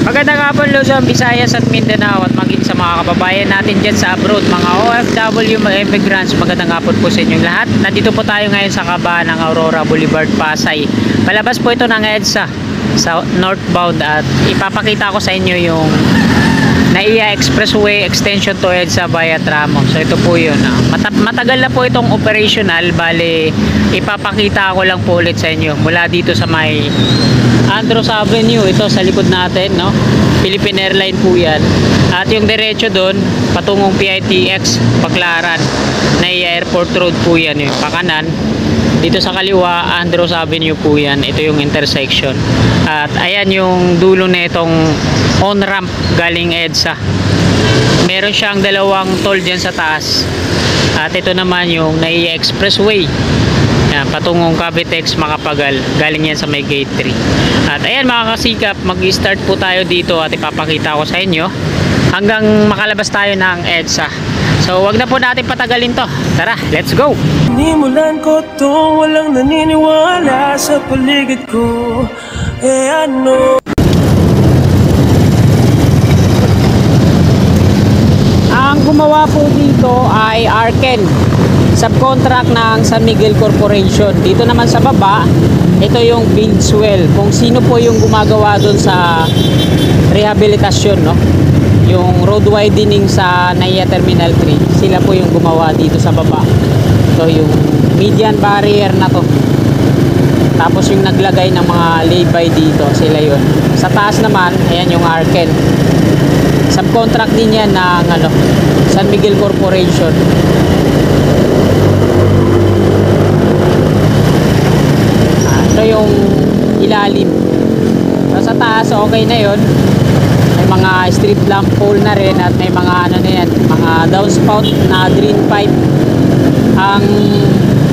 Magandang hapon, Luzon, Visayas at Mindanao at maging sa mga kababayan natin dyan sa abroad, mga OFW, mga immigrants. Magandang hapon po sa inyong lahat. Nandito po tayo ngayon sa kaba ng Aurora Boulevard, Pasay. Palabas po ito ng EDSA sa northbound at ipapakita ko sa inyo yung NAIA Expressway extension to EDSA via Tramo. So ito po yun. Matagal na po itong operational. Bale, ipapakita ko lang po ulit sa inyo mula dito sa may Andros Avenue, ito sa likod natin, no? Philippine Airline po yan. At yung diretso doon, patungong PITX, Baclaran, NAIA Airport Road po yan. Yung pakanan, dito sa kaliwa, Andros Avenue po yan. Ito yung intersection. At ayan yung dulo na itong on-ramp galing EDSA. Meron siyang dalawang toll dyan sa taas. At ito naman yung NAIA Expressway. Yan, patungong Cavitex, Macapagal, galing yan sa may gate 3. At ayan mga kasikap, mag-start po tayo dito at ipapakita ko sa inyo hanggang makalabas tayo ng EDSA. So wag na po natin patagalin to. Tara, let's go! Nimulan ko to, walang naniniwala sa paligid ko. Ano? Ang gumawa po dito ay Arken, subcontract ng San Miguel Corporation. Dito naman sa baba, ito yung Buildswell. Kung sino po yung gumagawa doon sa rehabilitasyon, no? Yung road widening sa NAIA Terminal 3, sila po yung gumawa dito sa baba. Ito yung median barrier na to. Tapos yung naglagay ng mga lay-by dito, sila yun. Sa taas naman, ayan yung Arken. Subcontract din yan ng San Miguel Corporation. Ito yung ilalim. So, sa taas, okay na yun. May mga strip lamp pole na rin at may mga na yan, mga downspout na drain pipe. Ang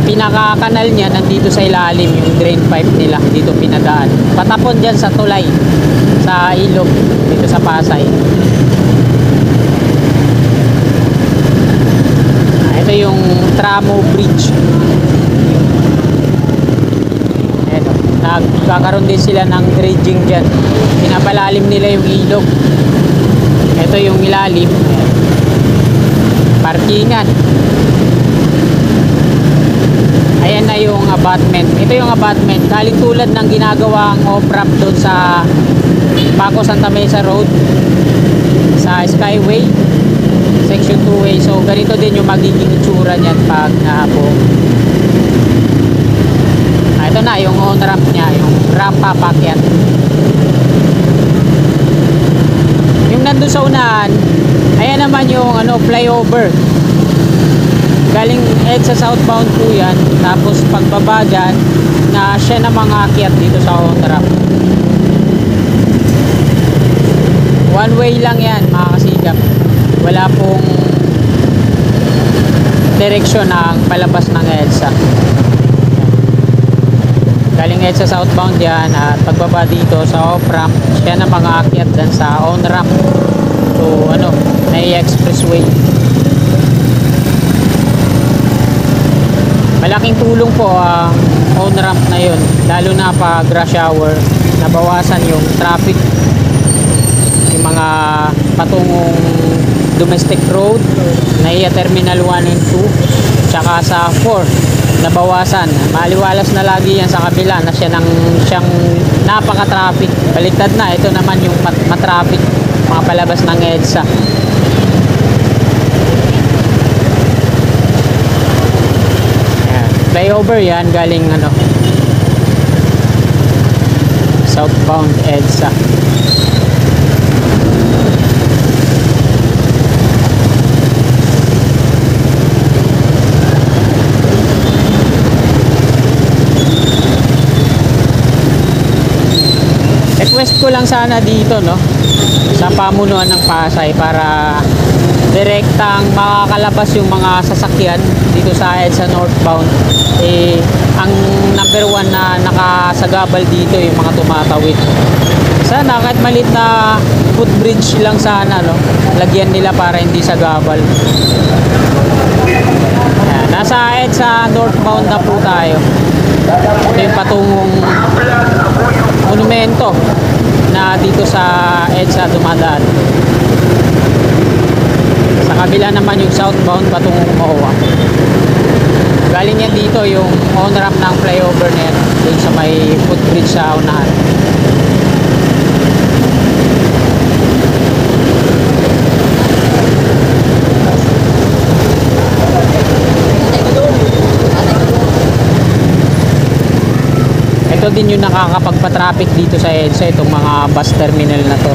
pinaka-kanal niya nandito sa ilalim, yung drain pipe nila dito pinadaan. Patapon dyan sa tulay, sa ilog dito sa Pasay. Ito yung Tramo Bridge. Nagkakaroon din sila ng dredging dyan. Pinapalalim nila yung ilog. Ito yung ilalim. Parkingan. Ayan na yung abutment. Ito yung abutment. Galing tulad ng ginagawang off-ramp doon sa Paco Santa Mesa Road, sa Skyway Section 2A. So ganito din yung magiging itsura niyan pag naabong. Ito na yung on-ramp niya, yung rampa pakyat. Yung nandun sa unahan, ayan naman yung flyover. Galing EDSA southbound po yan. Tapos pagbaba dyan, na siya na mga akyat dito sa on-ramp. One way lang yan mga kasigap. Wala pong direksyon ng palabas ng EDSA. Galing EDSA southbound yan at pagbaba dito sa off-ramp, siya na mga akyat dyan sa on-ramp to NAIA Expressway. Malaking tulong po ang on-ramp na yun, lalo na pag rush hour. Nabawasan yung traffic, yung mga patungong domestic road, NAIA Terminal 1 and 2, tsaka sa 4 nabawasan. Maliwalas na lagi yan sa kabila na siyang napaka-traffic. Baliktad na, ito naman yung matraffic, mga palabas ng EDSA. Ayan. Flyover yan galing southbound EDSA. Request ko lang sana dito sa pamunuan ng Pasay para direktang makakalabas yung mga sasakyan dito sa EDSA northbound. Ang number 1 na nakasagabal dito yung mga tumatawid. Sana kahit maliit na footbridge lang sana lagyan nila para hindi sagabal. Nasa EDSA northbound na po tayo. Ito yung patungong monumento. na dito sa EDSA dumadaan. Sa kabila naman yung southbound patungong MOA. Galing yan dito yung on-ramp ng flyover na yan, dun sa may footbridge sa unahan. Ito din yung nakakapagpa-traffic dito sa EDSA, itong mga bus terminal na to.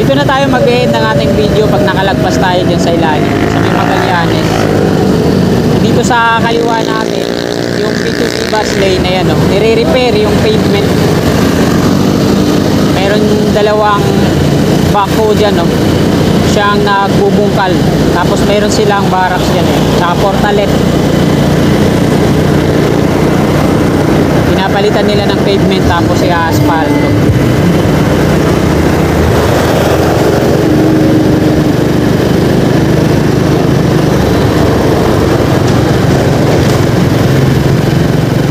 Dito na tayo mag-end ng ating video pag nakalagpas tayo dyan sa ilalim, sa may Magallanes. Dito sa kaliwa natin yung P2P bus lane na yan, oh, nire-repair yung pavement. Meron dalawang backhoe dyan, oh, siyang nagbubungkal. Tapos meron silang barracks dyan, saka portalet. Pinapalitan nila ng pavement tapos i-asphalt.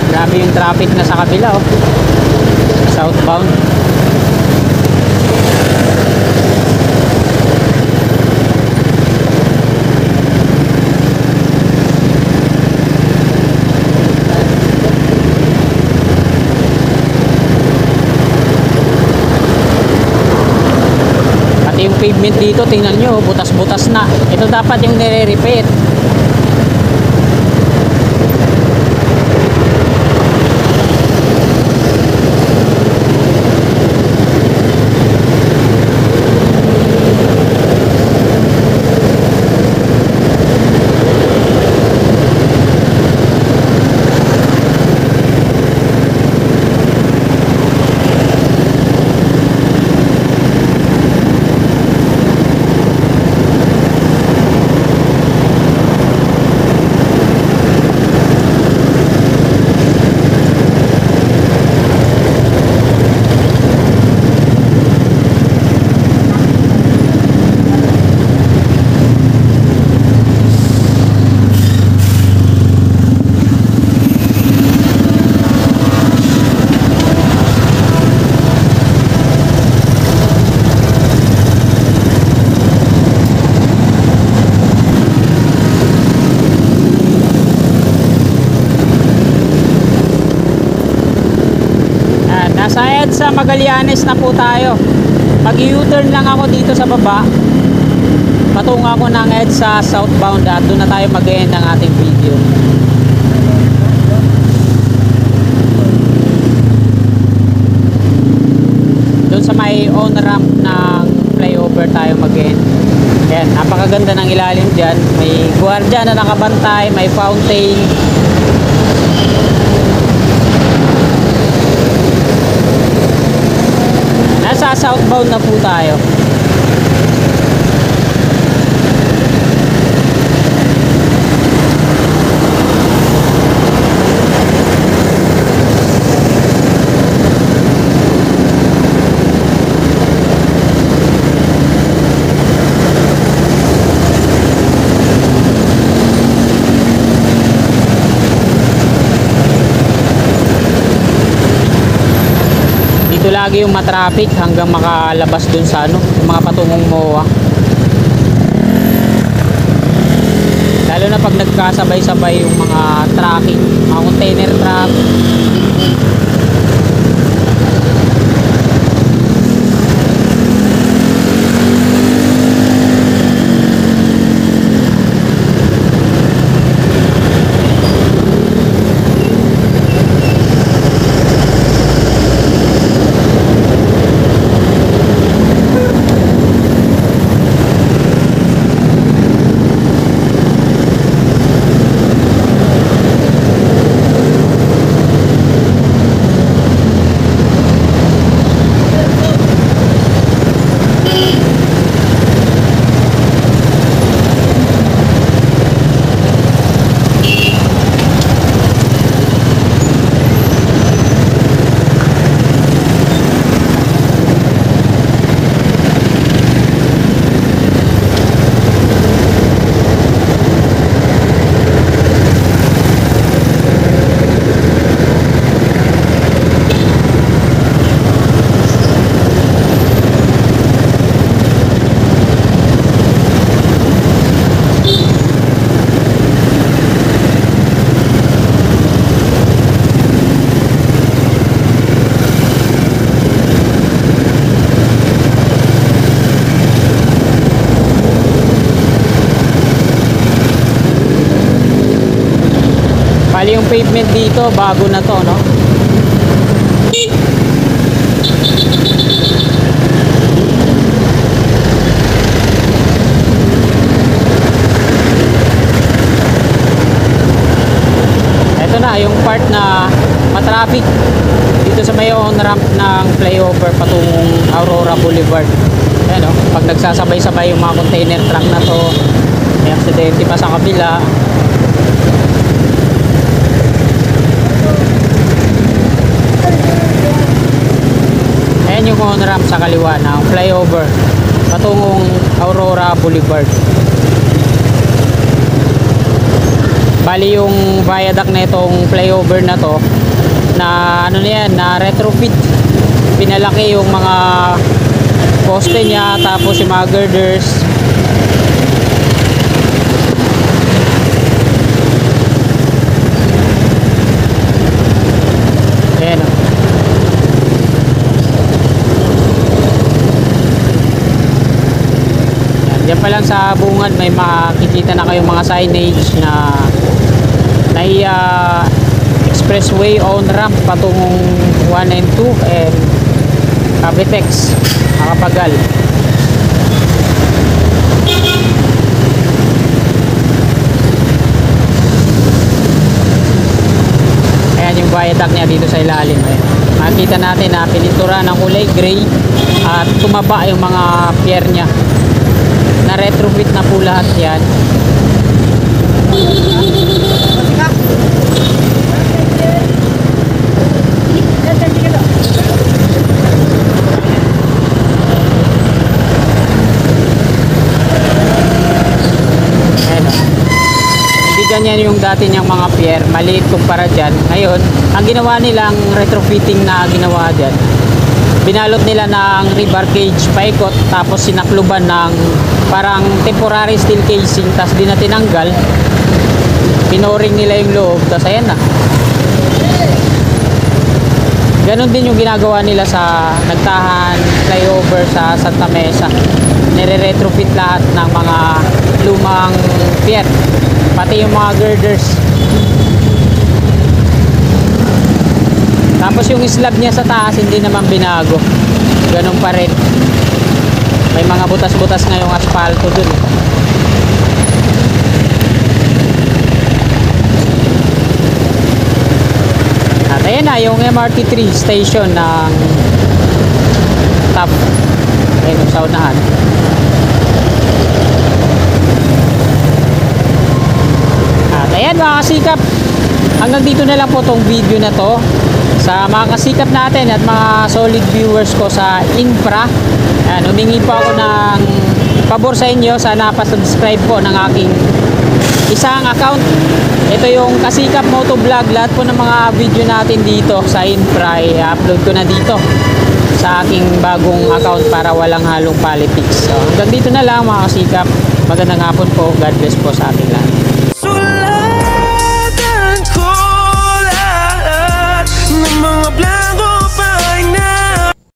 Grabe yung traffic na sa kabila, oh, southbound. Pati yung pavement dito, tingnan nyo, butas-butas na. Ito dapat yung nire-repair. Sa Magallanes na po tayo. Mag-U-turn lang ako dito sa baba. Patungo ako ng EDSA southbound at doon na tayo mag-end ng ating video. Doon sa may on-ramp ng flyover tayo mag-end. Ayan, napakaganda ng ilalim dyan. May gwardiya na nakabantay, may fountain. Nasa southbound na po tayo. Dito lagi yung matraffic hanggang makalabas dun sa ano, yung mga patungong MOA. Lalo na pag nagkasabay-sabay yung mga trucking, mga container truck. pavement dito, bago na to, no? Ito na yung part na matraffic dito sa may on-ramp ng flyover patungong Aurora Boulevard. Ayan, no? Pag nagsasabay-sabay yung mga container truck na to, may aksidente pa sa kabila. Ayan yung on-ramp sa kaliwa ng flyover patungong Aurora Boulevard. Bali yung viaduct na itong flyover na to, na ano na yan, na retrofit. Pinalaki yung mga poste niya, tapos yung mga girders. Ayan, oh. Diyan pa lang sa bungad may makikita na kayong mga signage na expressway on ramp patungong 1 and 2 and Cavitex, Makapagal. Ayan yung viaduct niya dito sa ilalim. Ayan. Makikita natin na pinintura ng kulay gray at tumaba yung mga pier niya. Na retrofit na po lahat yan. Ganyan yung dati niyang mga pier, maliit kumpara dyan. Ngayon, ang ginawa nilang retrofitting na ginawa dyan, binalot nila ng rebar cage paikot, tapos sinakluban ng parang temporary steel casing, tapos di na tinanggal, pinoring nila yung loob, tapos ayan na. Ganon din yung ginagawa nila sa Nagtahan flyover sa Santa Mesa. Nire-retrofit lahat ng mga lumang pier, pati yung mga girders. Tapos yung slab niya sa taas hindi naman binago, ganun pa rin. May mga butas-butas na yung asfalto dun. At ayan na yung MRT3 station ng top. Ayun yung sa unahan. At ayan mga kasikap, hanggang dito na lang po tong video na to. Sa mga kasikap natin at mga solid viewers ko sa infra, ayan, humingi po ako ng pabor sa inyo. Sana pa-subscribe po ng aking isang account. Ito yung Kasikap Motovlog. Lahat po ng mga video natin dito sa infra i-upload ko na dito sa aking bagong account para walang halong politics. So hanggang dito na lang mga kasikap. Magandang hapon po. God bless po sa ating lahat.